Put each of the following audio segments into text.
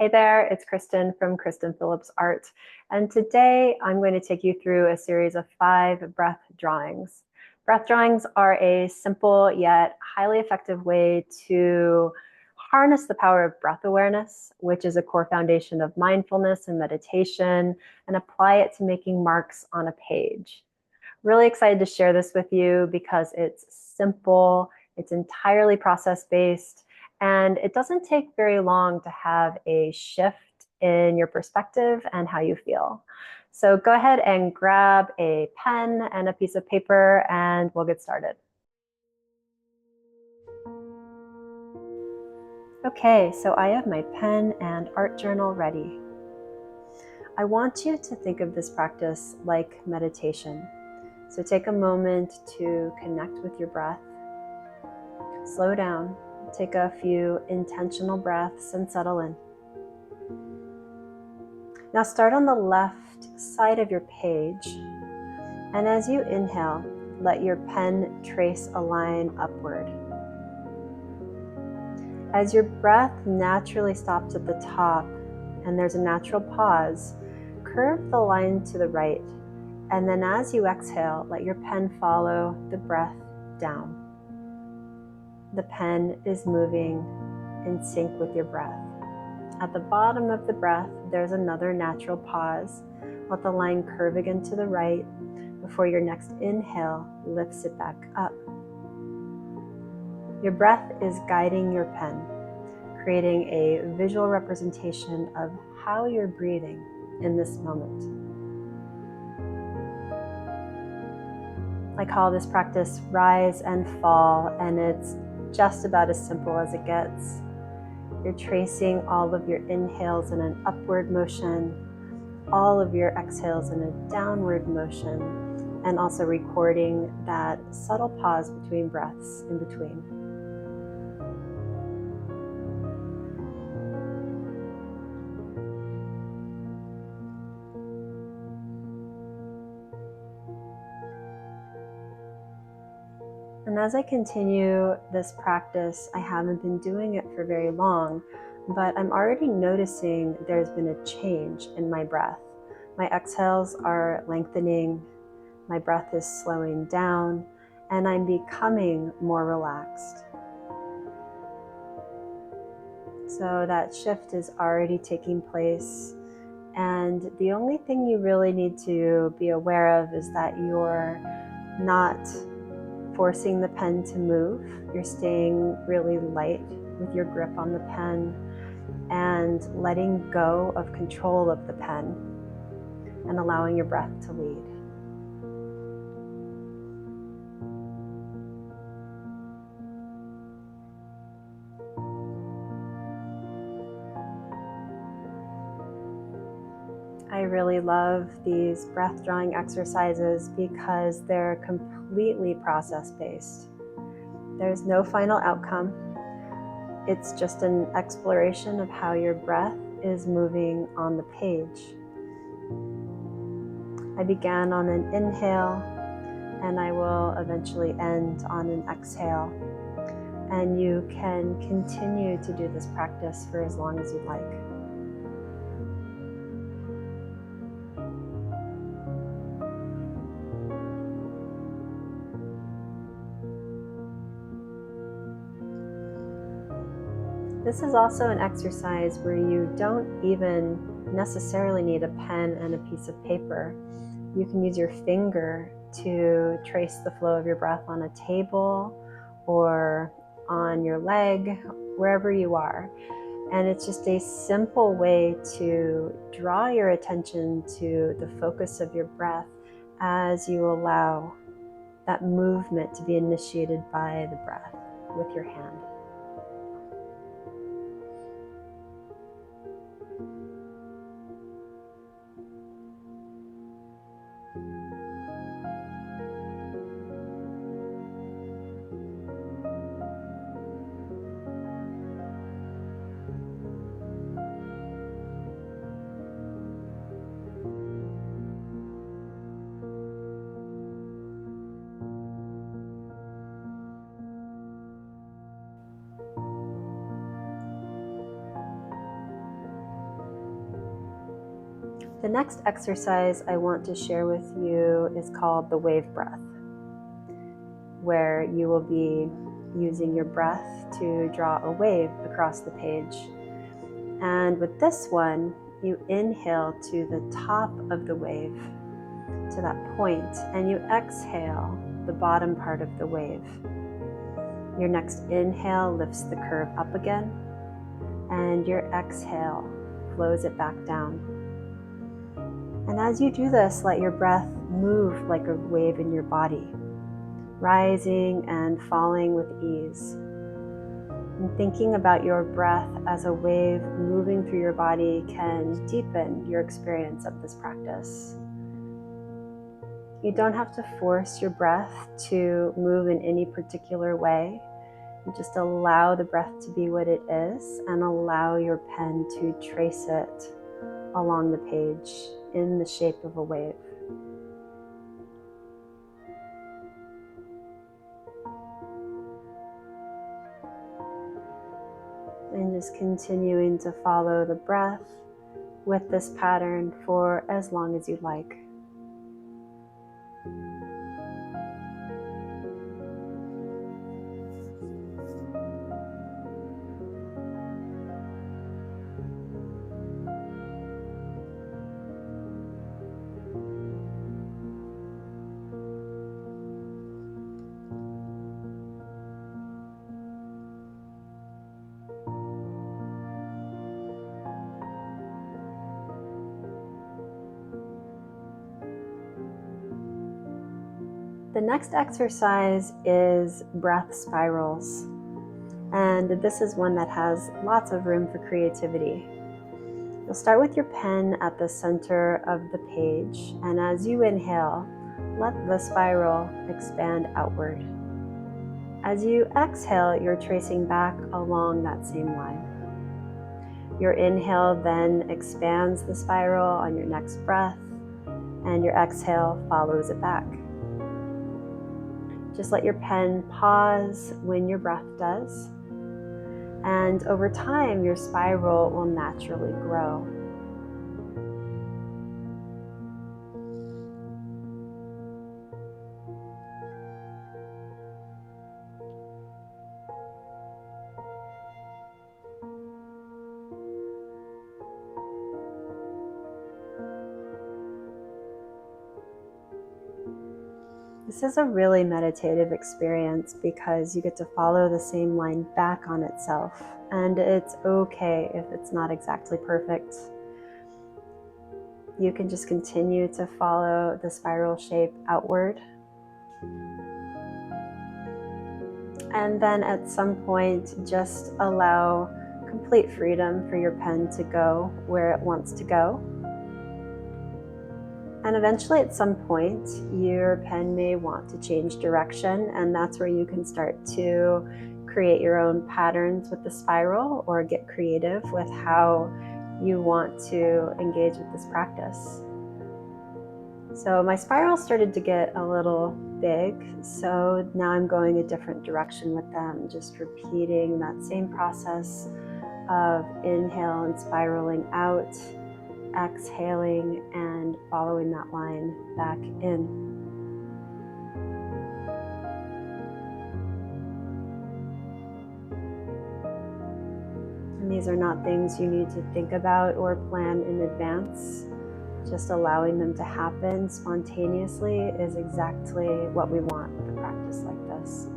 Hey there, it's Kristen from Kristen Phillips Art, and today I'm going to take you through a series of 5 breath drawings. Breath drawings are a simple yet highly effective way to harness the power of breath awareness, which is a core foundation of mindfulness and meditation, and apply it to making marks on a page. Really excited to share this with you because it's simple, it's entirely process-based, and it doesn't take very long to have a shift in your perspective and how you feel. So go ahead and grab a pen and a piece of paper and we'll get started. Okay, so I have my pen and art journal ready. I want you to think of this practice like meditation. So take a moment to connect with your breath. Slow down. Take a few intentional breaths and settle in. Now start on the left side of your page, and as you inhale, let your pen trace a line upward. As your breath naturally stops at the top and there's a natural pause, curve the line to the right, and then as you exhale, let your pen follow the breath down. The pen is moving in sync with your breath. At the bottom of the breath, there's another natural pause. Let the line curve again to the right before your next inhale lifts it back up. Your breath is guiding your pen, creating a visual representation of how you're breathing in this moment. I call this practice rise and fall, and it's just about as simple as it gets. You're tracing all of your inhales in an upward motion, all of your exhales in a downward motion, and also recording that subtle pause between breaths in between. And as I continue this practice, I haven't been doing it for very long, but I'm already noticing there's been a change in my breath. My exhales are lengthening, my breath is slowing down, and I'm becoming more relaxed. So that shift is already taking place, and the only thing you really need to be aware of is that you're not forcing the pen to move. You're staying really light with your grip on the pen and letting go of control of the pen and allowing your breath to lead. I really love these breath drawing exercises because they're completely process-based. There's no final outcome. It's just an exploration of how your breath is moving on the page. I began on an inhale, and I will eventually end on an exhale. And you can continue to do this practice for as long as you'd like. This is also an exercise where you don't even necessarily need a pen and a piece of paper. You can use your finger to trace the flow of your breath on a table or on your leg, wherever you are. And it's just a simple way to draw your attention to the focus of your breath as you allow that movement to be initiated by the breath with your hand. The next exercise I want to share with you is called the wave breath, where you will be using your breath to draw a wave across the page. And with this one, you inhale to the top of the wave, to that point, and you exhale the bottom part of the wave. Your next inhale lifts the curve up again, and your exhale flows it back down. And as you do this, let your breath move like a wave in your body, rising and falling with ease. And thinking about your breath as a wave moving through your body can deepen your experience of this practice. You don't have to force your breath to move in any particular way. You just allow the breath to be what it is and allow your pen to trace it along the page in the shape of a wave. And just continuing to follow the breath with this pattern for as long as you'd like. The next exercise is breath spirals, and this is one that has lots of room for creativity. You'll start with your pen at the center of the page, and as you inhale, let the spiral expand outward. As you exhale, you're tracing back along that same line. Your inhale then expands the spiral on your next breath, and your exhale follows it back. Just let your pen pause when your breath does, and over time your spiral will naturally grow. This is a really meditative experience because you get to follow the same line back on itself, and it's okay if it's not exactly perfect. You can just continue to follow the spiral shape outward. And then at some point, just allow complete freedom for your pen to go where it wants to go. And eventually at some point, your pen may want to change direction, and that's where you can start to create your own patterns with the spiral or get creative with how you want to engage with this practice. So my spiral started to get a little big, so now I'm going a different direction with them, just repeating that same process of inhale and spiraling out, exhaling and following that line back in. And these are not things you need to think about or plan in advance. Just allowing them to happen spontaneously is exactly what we want with a practice like this.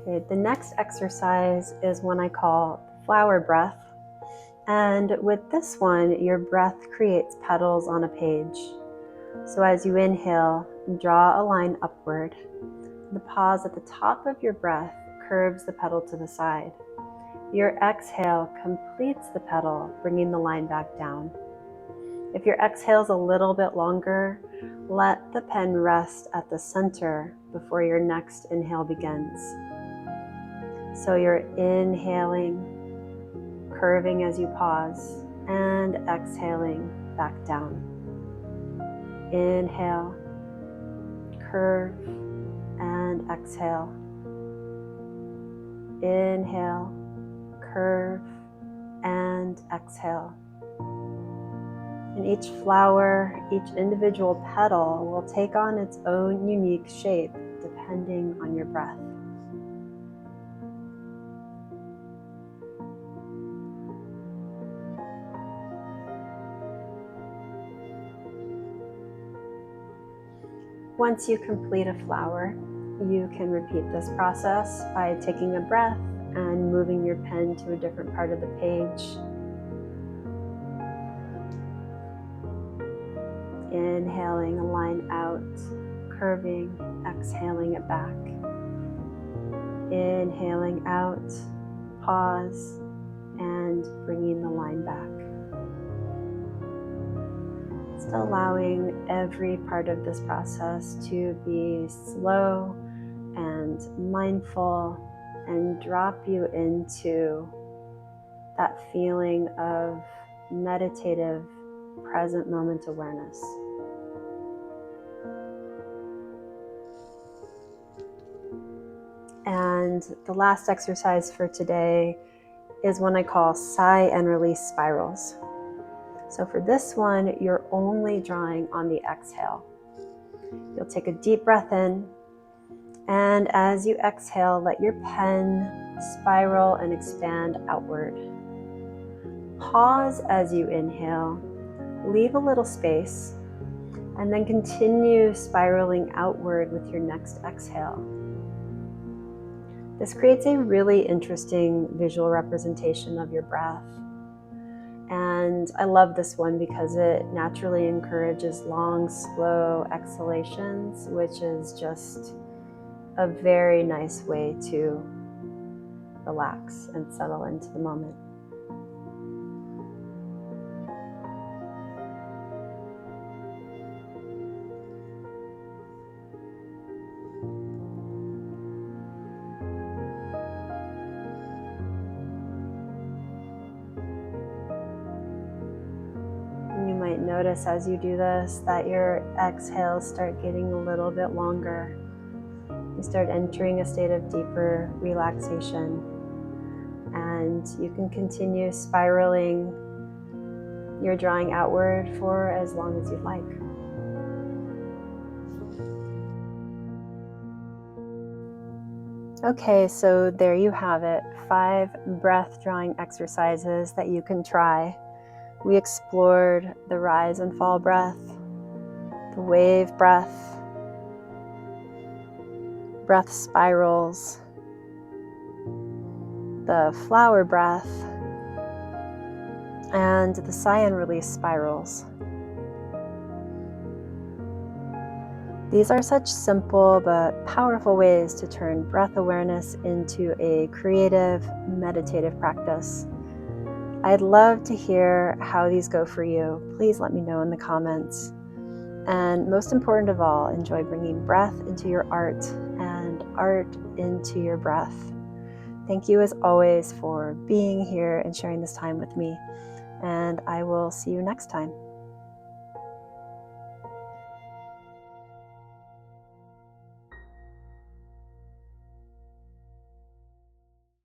Okay, the next exercise is one I call flower breath. And with this one, your breath creates petals on a page. So as you inhale, draw a line upward. The pause at the top of your breath curves the petal to the side. Your exhale completes the petal, bringing the line back down. If your exhale is a little bit longer, let the pen rest at the center before your next inhale begins. So you're inhaling, curving as you pause, and exhaling back down. Inhale, curve, and exhale. Inhale, curve, and exhale. And each flower, each individual petal will take on its own unique shape depending on your breath. Once you complete a flower, you can repeat this process by taking a breath and moving your pen to a different part of the page. Inhaling a line out, curving, exhaling it back. Inhaling out, pause, and bringing the line back. Still allowing every part of this process to be slow and mindful and drop you into that feeling of meditative present moment awareness. And the last exercise for today is one I call sigh and release spirals. So for this one, you're only drawing on the exhale. You'll take a deep breath in, and as you exhale, let your pen spiral and expand outward. Pause as you inhale, leave a little space, and then continue spiraling outward with your next exhale. This creates a really interesting visual representation of your breath. And I love this one because it naturally encourages long, slow exhalations, which is just a very nice way to relax and settle into the moment. You might notice as you do this that your exhales start getting a little bit longer. You start entering a state of deeper relaxation, and you can continue spiraling your drawing outward for as long as you'd like. Okay, so there you have it, 5 breath drawing exercises that you can try. We explored the rise and fall breath, the wave breath, breath spirals, the flower breath, and the sigh and release spirals. These are such simple but powerful ways to turn breath awareness into a creative, meditative practice. I'd love to hear how these go for you. Please let me know in the comments. And most important of all, enjoy bringing breath into your art and art into your breath. Thank you as always for being here and sharing this time with me. And I will see you next time.